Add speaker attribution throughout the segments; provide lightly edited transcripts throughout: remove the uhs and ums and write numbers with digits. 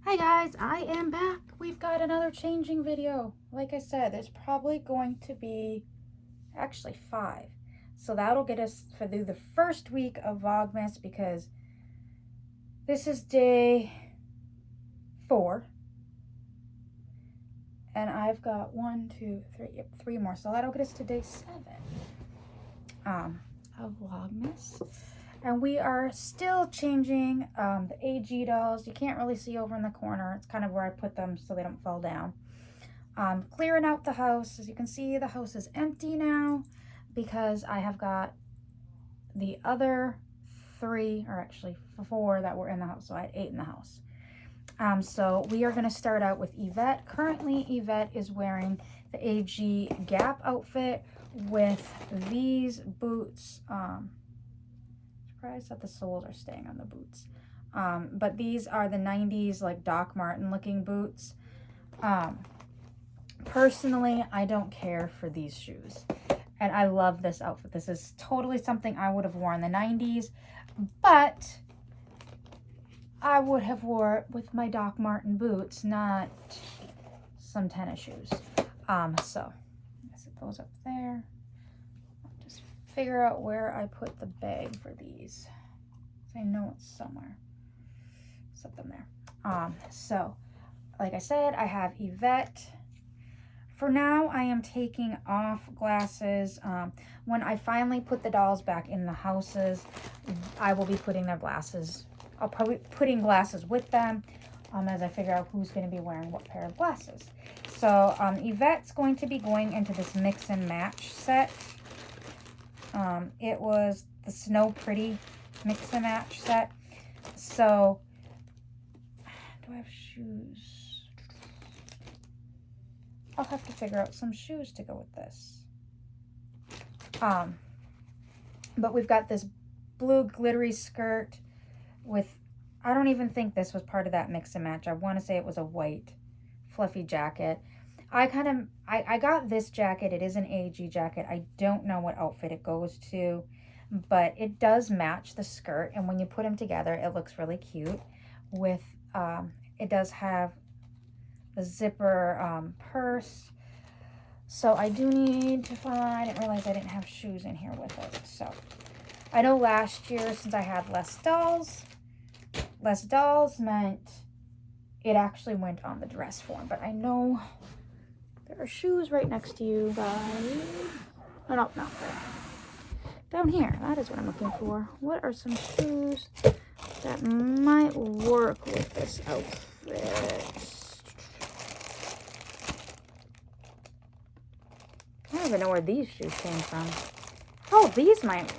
Speaker 1: Hi guys, I am back. We've got another changing video. Like I said, there's probably going to be actually 5. So that'll get us through the first week of Vlogmas because this is day 4. And I've got 3 more. So that'll get us to day 7 of Vlogmas. And we are still changing the AG dolls. You can't really see over in the corner. It's kind of where I put them so they don't fall down. Clearing out the house. As you can see, the house is empty now because I have got the other 3, or actually 4 that were in the house. So I had 8 in the house. So we are going to start out with Yvette. Currently, Yvette is wearing the AG Gap outfit with these boots. Surprised that the soles are staying on the boots. But these are the 90s like Doc Martin looking boots. Personally, I don't care for these shoes. And I love this outfit. This is totally something I would have worn in the 90s. But I would have wore it with my Doc Martin boots, not some tennis shoes. So I set those up there. Just figure out where I put the bag for these. I know it's somewhere. Set them there. So like I said, I have Yvette. For now, I am taking off glasses. When I finally put the dolls back in the houses, I will be putting their glasses. I'll probably putting glasses with them as I figure out who's going to be wearing what pair of glasses. So Yvette's going to be going into this mix and match set. It was the Snow Pretty mix and match set. So, do I have shoes? I'll have to figure out some shoes to go with this. But we've got this blue glittery skirt with, I don't even think this was part of that mix and match. I want to say it was a white fluffy jacket. I got this jacket. It is an AG jacket. I don't know what outfit it goes to, but it does match the skirt. And when you put them together, it looks really cute. With, it does have the zipper purse. So I do need to find, I didn't realize I didn't have shoes in here with it. So I know last year, since I had less dolls meant it actually went on the dress form. But I know there are shoes right next to you guys. Oh, no, not there. Down here. That is what I'm looking for. What are some shoes that might work with this outfit? I don't even know where these shoes came from. Oh, these might,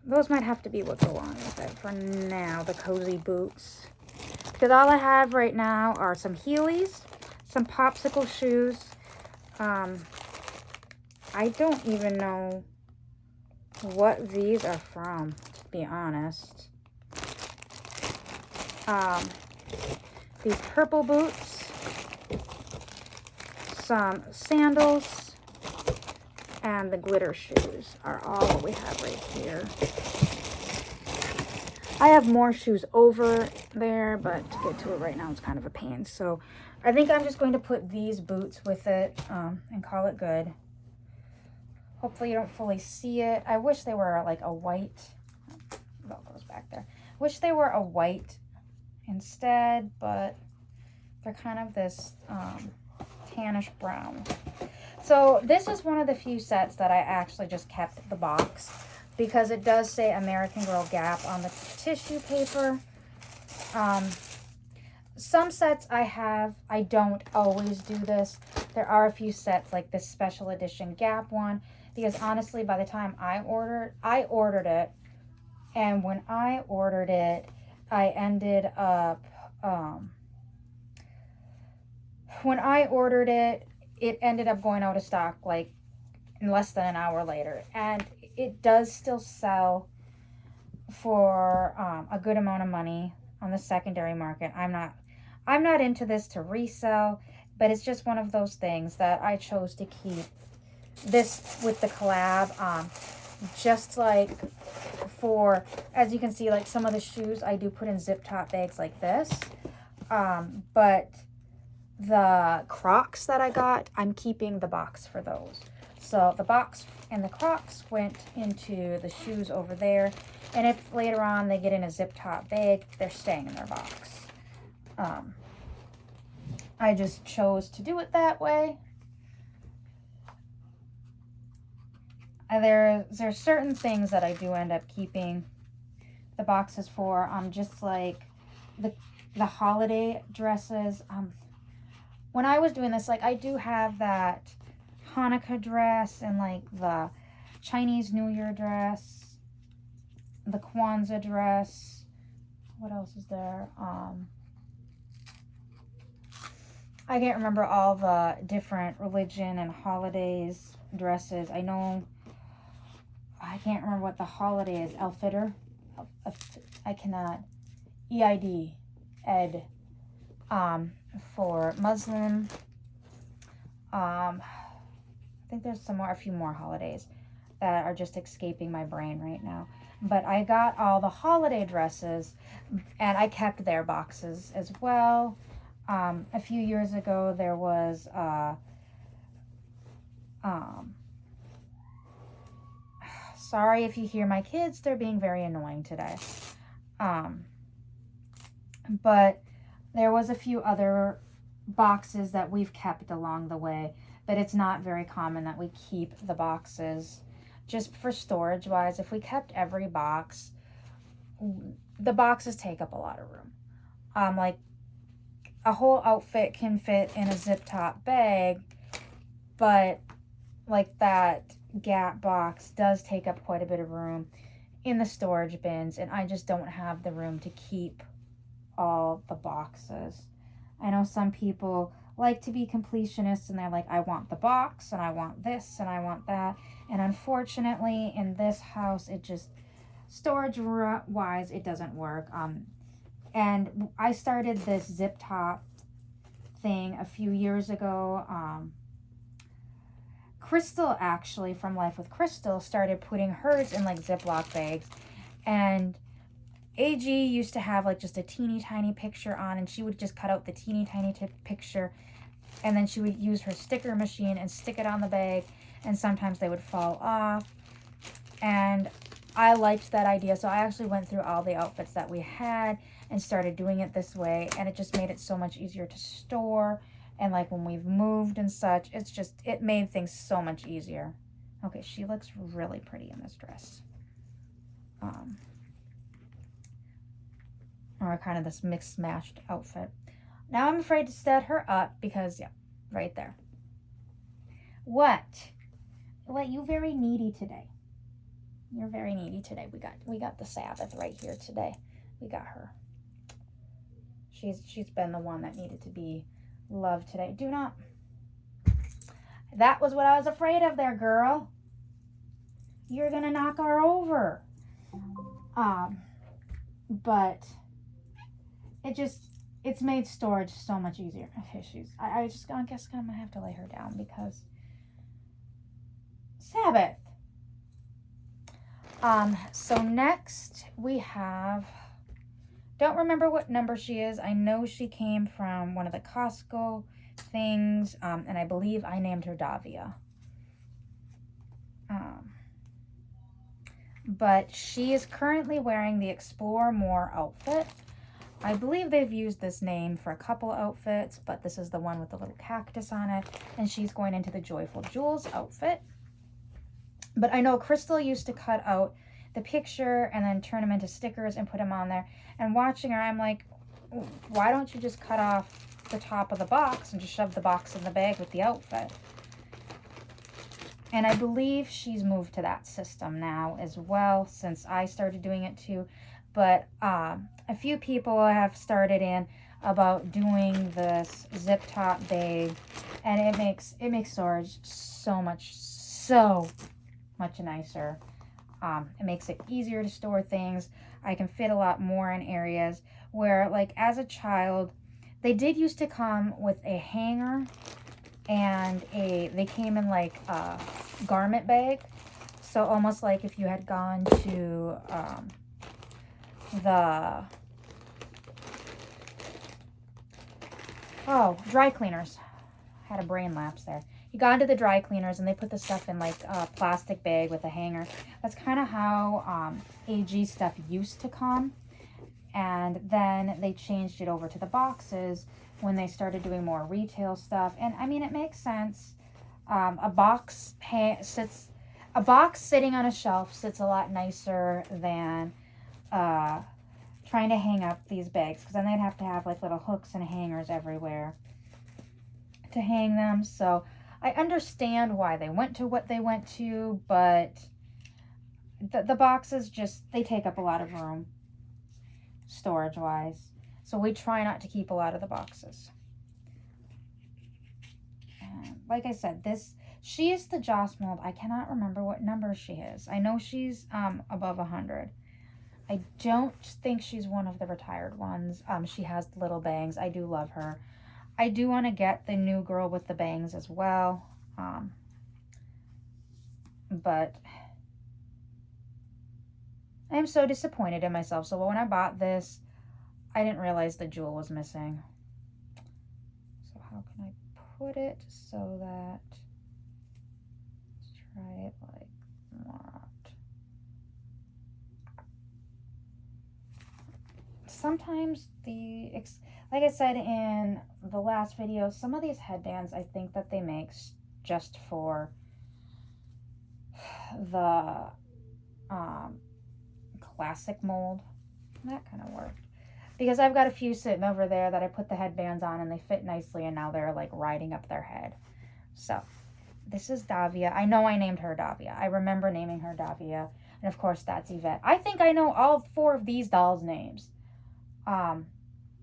Speaker 1: those might have to be what go on with it for now, the cozy boots. Because all I have right now are some Heelys, some popsicle shoes. I don't even know what these are from, to be honest. These purple boots, some sandals, and the glitter shoes are all what we have right here. I have more shoes over there, but to get to it right now, it's kind of a pain. So I think I'm just going to put these boots with it and call it good. Hopefully you don't fully see it. I wish they were like a white. That goes back there. Wish they were a white instead, but they're kind of this tannish brown. So this is one of the few sets that I actually just kept the box because it does say American Girl Gap on the tissue paper. Some sets I don't always do this. There are a few sets like this special edition Gap one, because honestly, by the time I ordered it, and when I ordered it, I ended up, when I ordered it, it ended up going out of stock like in less than an hour later. And it does still sell for a good amount of money on the secondary market. I'm not into this to resell, but it's just one of those things that I chose to keep this with the collab. just like for, as you can see, like some of the shoes I do put in zip top bags like this. But the Crocs that I got, I'm keeping the box for those. So the box and the Crocs went into the shoes over there. And if later on they get in a zip top bag, they're staying in their box. I just chose to do it that way. There's certain things that I do end up keeping the boxes for. Just like the holiday dresses. When I was doing this, like I do have that Hanukkah dress and like the Chinese New Year dress, the Kwanzaa dress. What else is there? I can't remember all the different religion and holidays dresses. I know, I can't remember what the holiday is. Al-Fitr? I cannot. EID. Ed. For Muslim. I think there's a few more holidays that are just escaping my brain right now. But I got all the holiday dresses and I kept their boxes as well. A few years ago there was sorry if you hear my kids, they're being very annoying today. But there was a few other boxes that we've kept along the way, but it's not very common that we keep the boxes just for storage wise. If we kept every box, the boxes take up a lot of room. Like a whole outfit can fit in a zip top bag, but like that Gap box does take up quite a bit of room in the storage bins, and I just don't have the room to keep all the boxes. I know some people like to be completionists and they're like, I want the box and I want this and I want that. And unfortunately in this house, it just, storage wise, it doesn't work. And I started this zip top thing a few years ago. Crystal, actually, from Life with Crystal, started putting hers in like Ziploc bags. And AG used to have like just a teeny tiny picture on, and she would just cut out the teeny tiny picture, and then she would use her sticker machine and stick it on the bag, and sometimes they would fall off. And I liked that idea, so I actually went through all the outfits that we had and started doing it this way, and it just made it so much easier to store. And like when we've moved and such, it made things so much easier. Okay, she looks really pretty in this dress. Or kind of this mixed matched outfit. Now I'm afraid to set her up because, yeah, right there. What? You very needy today. You're very needy today. We got the Sabbath right here today. We got her. She's been the one that needed to be loved today. Do not. That was what I was afraid of there, girl. You're gonna knock her over. But it's made storage so much easier. Okay, I guess I'm gonna have to lay her down because Sabbath. So next we have, don't remember what number she is. I know she came from one of the Costco things, and I believe I named her Davia. But she is currently wearing the Explore More outfit. I believe they've used this name for a couple outfits, but this is the one with the little cactus on it, and she's going into the Joyful Jewels outfit. But I know Crystal used to cut out the picture and then turn them into stickers and put them on there. And watching her, I'm like, why don't you just cut off the top of the box and just shove the box in the bag with the outfit? And I believe she's moved to that system now as well, since I started doing it too. But a few people have started in about doing this zip top bag, and it makes storage so much nicer. It makes it easier to store things. I can fit a lot more in areas where, like, as a child, they did used to come with a hanger and they came in like a garment bag. So almost like if you had gone to the dry cleaners. I had a brain lapse there. You got into the dry cleaners and they put the stuff in like a plastic bag with a hanger. That's kind of how AG stuff used to come. And then they changed it over to the boxes when they started doing more retail stuff. And I mean, it makes sense. A box sitting on a shelf sits a lot nicer than trying to hang up these bags, because then they'd have to have like little hooks and hangers everywhere to hang them. So I understand why they went to what they went to, but the boxes just, they take up a lot of room storage wise. So we try not to keep a lot of the boxes. And like I said, she is the Joss mold. I cannot remember what number she is. I know she's above 100. I don't think she's one of the retired ones. She has little bangs. I do love her. I do want to get the new girl with the bangs as well. But I am so disappointed in myself. So when I bought this, I didn't realize the jewel was missing. So how can I put it so that, let's try it like that. Sometimes like I said in the last video, some of these headbands I think that they make just for the classic mold. That kind of worked, because I've got a few sitting over there that I put the headbands on and they fit nicely, and now they're like riding up their head. So this is Davia. I know I named her Davia. I remember naming her Davia. And of course that's Yvette. I think I know all 4 of these dolls' names.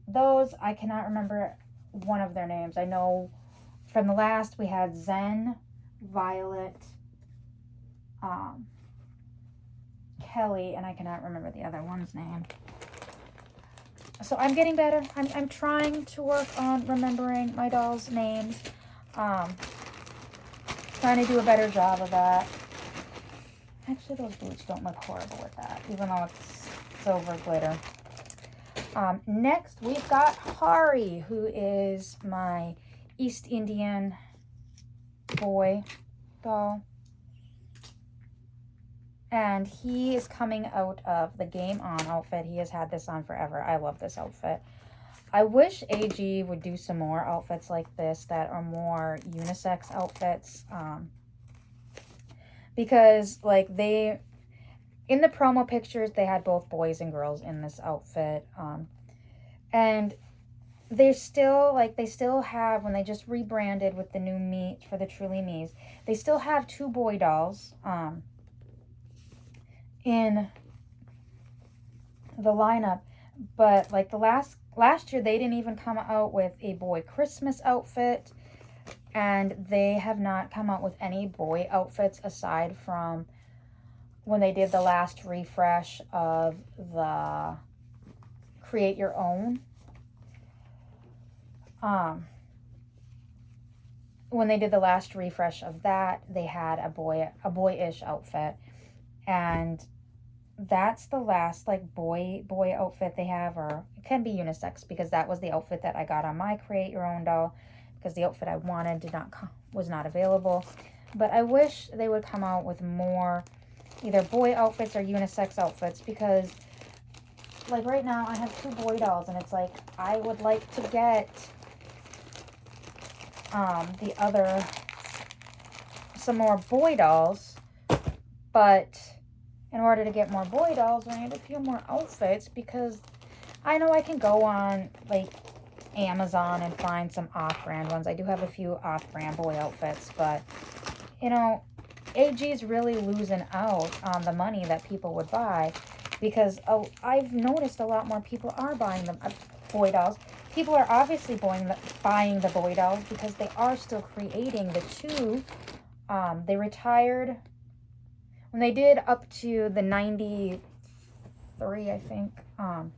Speaker 1: Those, I cannot remember one of their names. I know from the last we had Zen, Violet, Kelly, and I cannot remember the other one's name. So I'm getting better. I'm trying to work on remembering my dolls' names. Trying to do a better job of that. Actually, those boots don't look horrible with that, even though it's silver glitter. Next, we've got Hari, who is my East Indian boy doll. And he is coming out of the Game On outfit. He has had this on forever. I love this outfit. I wish AG would do some more outfits like this that are more unisex outfits. Because like in the promo pictures, they had both boys and girls in this outfit. And they still have, when they just rebranded with the new meat for the Truly Me's, they still have 2 boy dolls in the lineup. But like the last year, they didn't even come out with a boy Christmas outfit. And they have not come out with any boy outfits aside from when they did the last refresh of the Create Your Own. When they did the last refresh of that, they had a boyish outfit, and that's the last like boy outfit they have, or it can be unisex, because that was the outfit that I got on my Create Your Own doll, because the outfit I wanted was not available. But I wish they would come out with more either boy outfits or unisex outfits, because like right now I have 2 boy dolls, and it's like I would like to get some more boy dolls, but in order to get more boy dolls, I need a few more outfits, because I know I can go on like Amazon and find some off-brand ones. I do have a few off-brand boy outfits, but you know, AG is really losing out on the money that people would buy, because I've noticed a lot more people are buying the boy dolls. People are obviously buying the boy dolls because they are still creating the 2. They retired when they did up to the 93, I think. And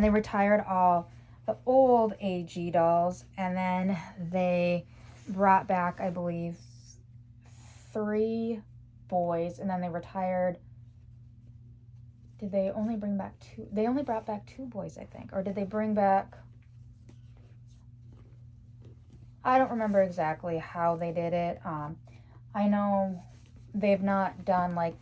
Speaker 1: they retired all the old AG dolls, and then they brought back, I believe, 3 boys, and then they retired. Did they only bring back 2? They only brought back 2 boys, I think. Or did they bring back... I don't remember exactly how they did it. I know they've not done like...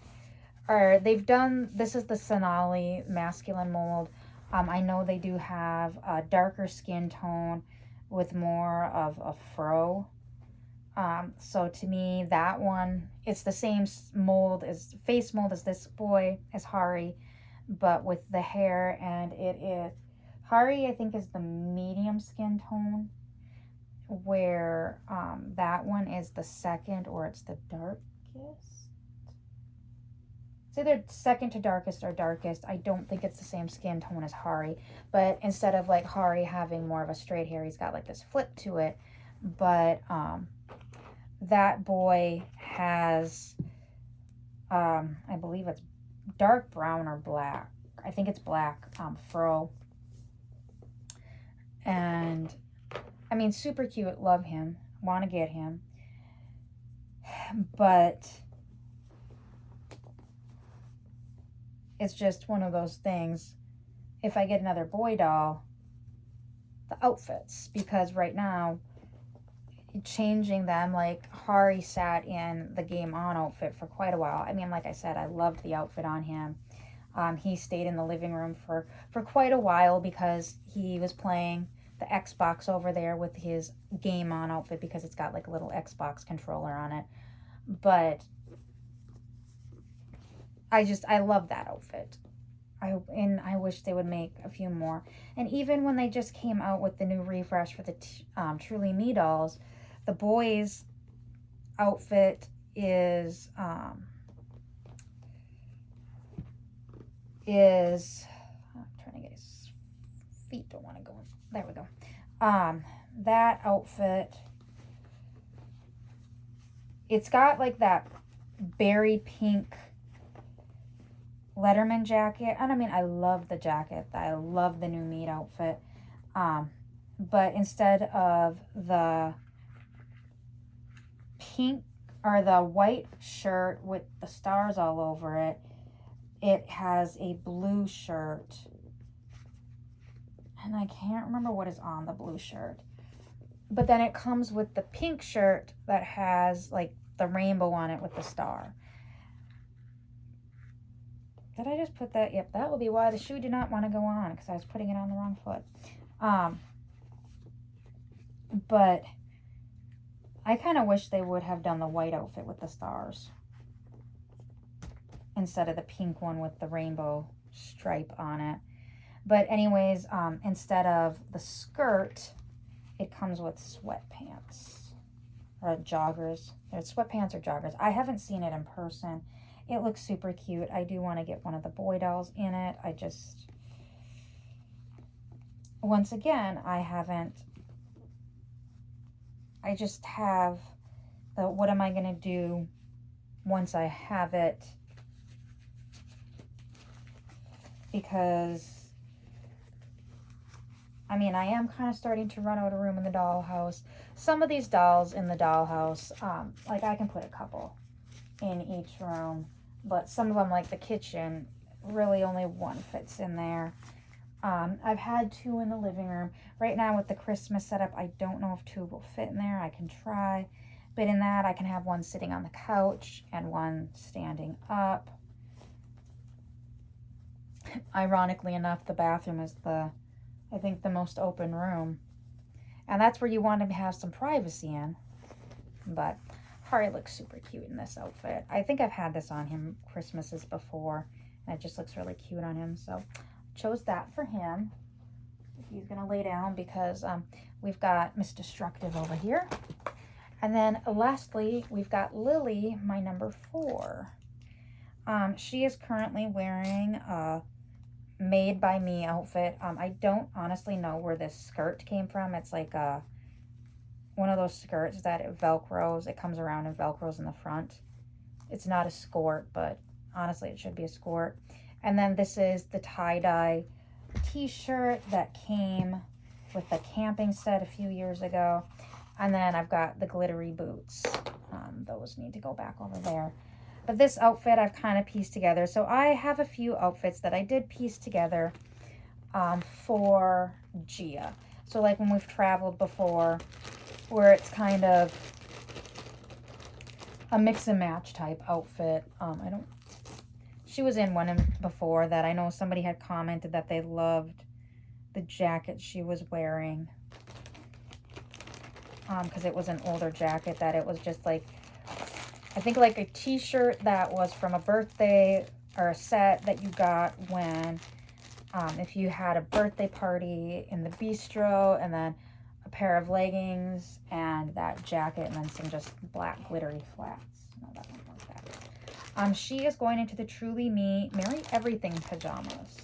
Speaker 1: Or they've done... This is the Sonali masculine mold. I know they do have a darker skin tone with more of a fro. So to me, that one, it's the same mold as face mold as this boy, as Hari, but with the hair, and it is, Hari I think is the medium skin tone, where that one is the second, or it's the darkest. It's either second to darkest or darkest. I don't think it's the same skin tone as Hari, but instead of like Hari having more of a straight hair, he's got like this flip to it. But that boy has, I believe it's dark brown or black. I think it's black fro. And I mean, super cute. Love him. Want to get him. But it's just one of those things. If I get another boy doll, the outfits, because right now, changing them, like Hari sat in the Game On outfit for quite a while. I mean, like I said, I loved the outfit on him. He stayed in the living room for quite a while because he was playing the Xbox over there with his Game On outfit, because it's got like a little Xbox controller on it. But I love that outfit. I wish they would make a few more. And even when they just came out with the new refresh for the Truly Me dolls, the boys' outfit is I'm trying to get his feet, don't want to go in. There we go. That outfit, it's got like that berry pink Letterman jacket. And I mean, I love the jacket. I love the new meat outfit. But instead of the pink or the white shirt with the stars all over it, it has a blue shirt. And I can't remember what is on the blue shirt. But then it comes with the pink shirt that has like the rainbow on it with the star. Did I just put that? Yep, that will be why the shoe did not want to go on, because I was putting it on the wrong foot. But I kind of wish they would have done the white outfit with the stars instead of the pink one with the rainbow stripe on it. But anyways, instead of the skirt, it comes with sweatpants or joggers. There's sweatpants or joggers. I haven't seen it in person. It looks super cute. I do want to get one of the boy dolls in it. Once again, I just have the, what am I going to do once I have it? Because, I mean, I am kind of starting to run out of room in the dollhouse. Some of these dolls in the dollhouse, like I can put a couple in each room, but some of them, like the kitchen, really only one fits in there. I've had 2 in the living room. Right now with the Christmas setup, I don't know if 2 will fit in there. I can try, but in that I can have one sitting on the couch and one standing up. Ironically enough, the bathroom is I think the most open room, and that's where you want to have some privacy in. But Hari looks super cute in this outfit. I think I've had this on him Christmases before, and it just looks really cute on him. So chose that for him. He's gonna lay down because we've got Miss Destructive over here. And then lastly, we've got Lily, my number 4. She is currently wearing a Made by Me outfit. I don't honestly know where this skirt came from. It's like one of those skirts that it velcros. It comes around and velcros in the front. It's not a skirt, but honestly it should be a skirt. And then this is the tie-dye t-shirt that came with the camping set a few years ago. And then I've got the glittery boots. Those need to go back over there. But this outfit I've kind of pieced together. So I have a few outfits that I did piece together for Gia. So like when we've traveled before, where it's kind of a mix and match type outfit. She was in one before that I know somebody had commented that they loved the jacket she was wearing. Because it was an older jacket that it was just like, I think like a t-shirt that was from a birthday or a set that you got when, if you had a birthday party in the bistro, and then a pair of leggings and that jacket, and then some just black glittery flats. No, that one was that. She is going into the Truly Me Merry Everything pajamas.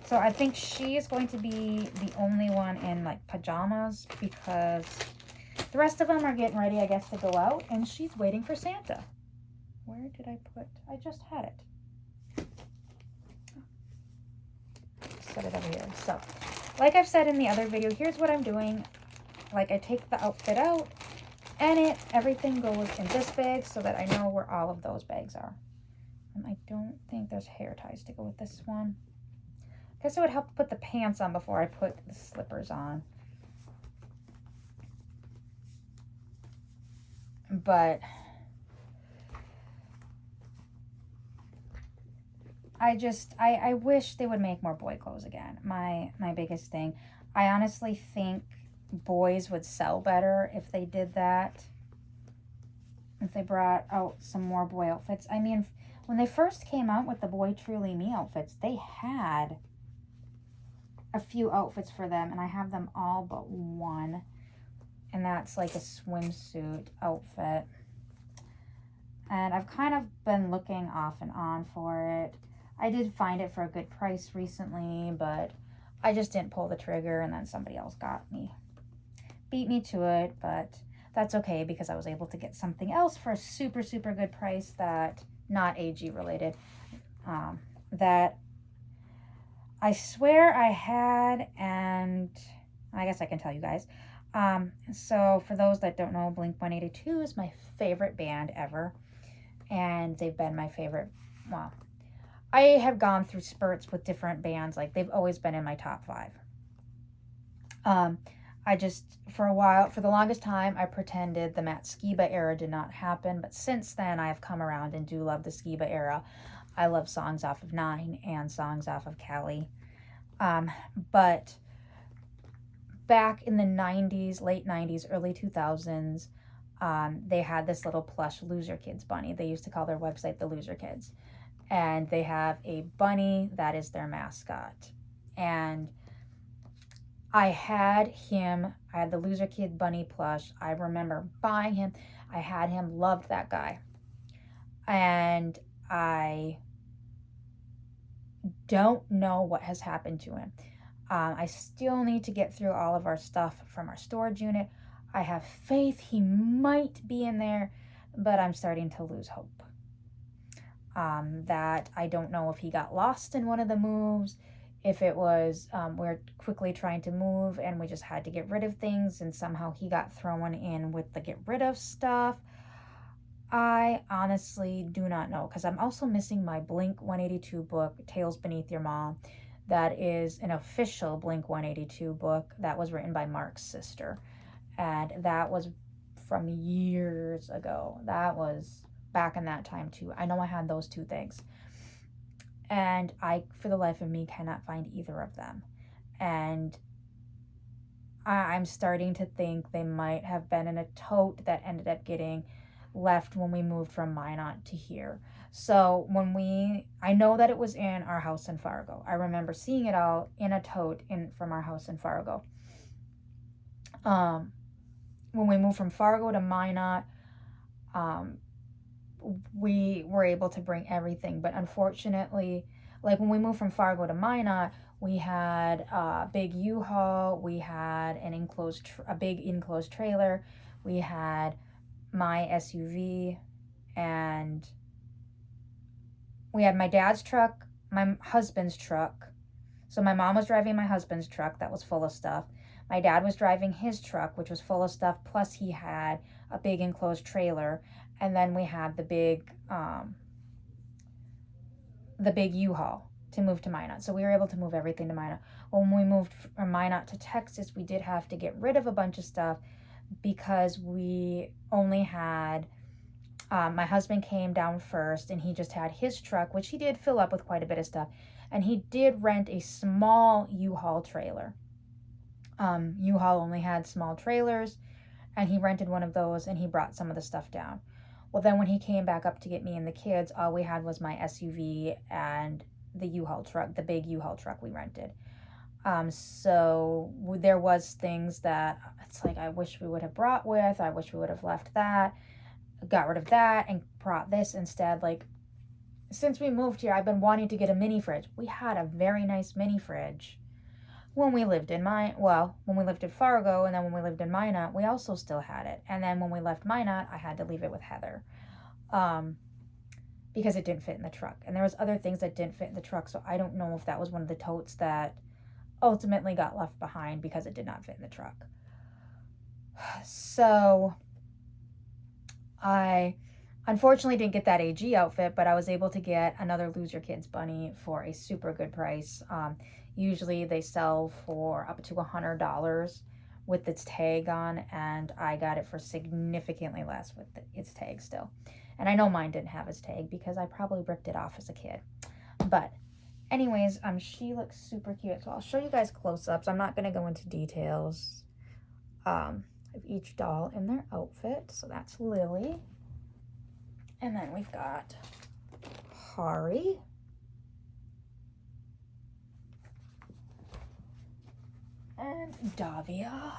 Speaker 1: So I think she is going to be the only one in like pajamas, because the rest of them are getting ready, I guess, to go out, and she's waiting for Santa. Where did I put? I just had it. Set it over here. So, like I've said in the other video, here's what I'm doing. Like, I take the outfit out, and everything goes in this bag so that I know where all of those bags are. And I don't think there's hair ties to go with this one. I guess it would help to put the pants on before I put the slippers on. But I wish they would make more boy clothes again. My biggest thing. I honestly think boys would sell better if they did that. If they brought out some more boy outfits. I mean, when they first came out with the Boy Truly Me outfits, they had a few outfits for them, and I have them all but one. And that's like a swimsuit outfit. And I've kind of been looking off and on for it. I did find it for a good price recently, but I just didn't pull the trigger, and then somebody else beat me to it. But that's okay, because I was able to get something else for a super, super good price that, not AG related, that I swear I had, and I guess I can tell you guys. So for those that don't know, Blink-182 is my favorite band ever, and they've been my favorite. Well, I have gone through spurts with different bands. Like, they've always been in my top 5. I just, for a while, for the longest time, I pretended the Matt Skiba era did not happen, but since then I have come around and do love the Skiba era. I love songs off of 9 and songs off of Cali. But back in the 90s, late 90s, early 2000s, they had this little plush Loser Kids bunny. They used to call their website the Loser Kids. And they have a bunny that is their mascot. And I had the Loser Kid bunny plush. I remember buying him. I had him, loved that guy. And I don't know what has happened to him. I still need to get through all of our stuff from our storage unit. I have faith he might be in there, but I'm starting to lose hope. That I don't know if he got lost in one of the moves, if it was we're quickly trying to move and we just had to get rid of things and somehow he got thrown in with the get rid of stuff. I honestly do not know, because I'm also missing my Blink-182 book, Tales Beneath Your Mom. That is an official Blink-182 book that was written by Mark's sister. And that was from years ago. That was back in that time too. I know I had those 2 things. And I, for the life of me, cannot find either of them. And I'm starting to think they might have been in a tote that ended up getting left when we moved from Minot to here. So I know that it was in our house in Fargo. I remember seeing it all in a tote from our house in Fargo. When we moved from Fargo to Minot, we were able to bring everything, but unfortunately, like when we moved from Fargo to Minot, we had a big U-Haul, we had a big enclosed trailer, we had my SUV, and we had my dad's truck, my husband's truck. So my mom was driving my husband's truck that was full of stuff. My dad was driving his truck, which was full of stuff, plus he had a big enclosed trailer. And then we had the big U-Haul to move to Minot. So we were able to move everything to Minot. When we moved from Minot to Texas, we did have to get rid of a bunch of stuff because we only had, my husband came down first and he just had his truck, which he did fill up with quite a bit of stuff. And he did rent a small U-Haul trailer. U-Haul only had small trailers, and he rented one of those and he brought some of the stuff down. Well, then when he came back up to get me and the kids, all we had was my SUV and the U-Haul truck, the big U-Haul truck we rented. So there was things that it's like I wish we would have brought with. I wish we would have left that, got rid of that, and brought this instead. Like, since we moved here, I've been wanting to get a mini fridge. We had a very nice mini fridge when we lived in when we lived in Fargo, and then when we lived in Minot, we also still had it. And then when we left Minot, I had to leave it with Heather, because it didn't fit in the truck. And there was other things that didn't fit in the truck, so I don't know if that was one of the totes that ultimately got left behind because it did not fit in the truck. So I unfortunately didn't get that AG outfit, but I was able to get another Lose Your Kids bunny for a super good price. Usually they sell for up to $100 with its tag on, and I got it for significantly less with its tag still. And I know mine didn't have its tag because I probably ripped it off as a kid. But anyways, she looks super cute. So I'll show you guys close-ups. I'm not going to go into details of each doll in their outfit. So that's Lily. And then we've got Hari. And Davia.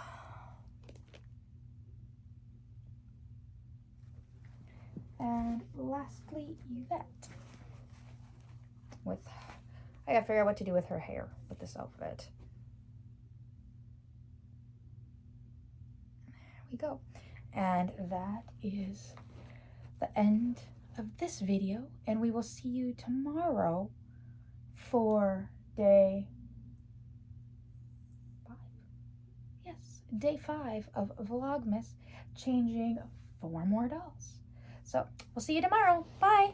Speaker 1: And lastly, Yvette. I gotta figure out what to do with her hair with this outfit. There we go. And that is the end of this video. And we will see you tomorrow for day 5. Yes, day 5 of Vlogmas, changing 4 more dolls. So we'll see you tomorrow. Bye.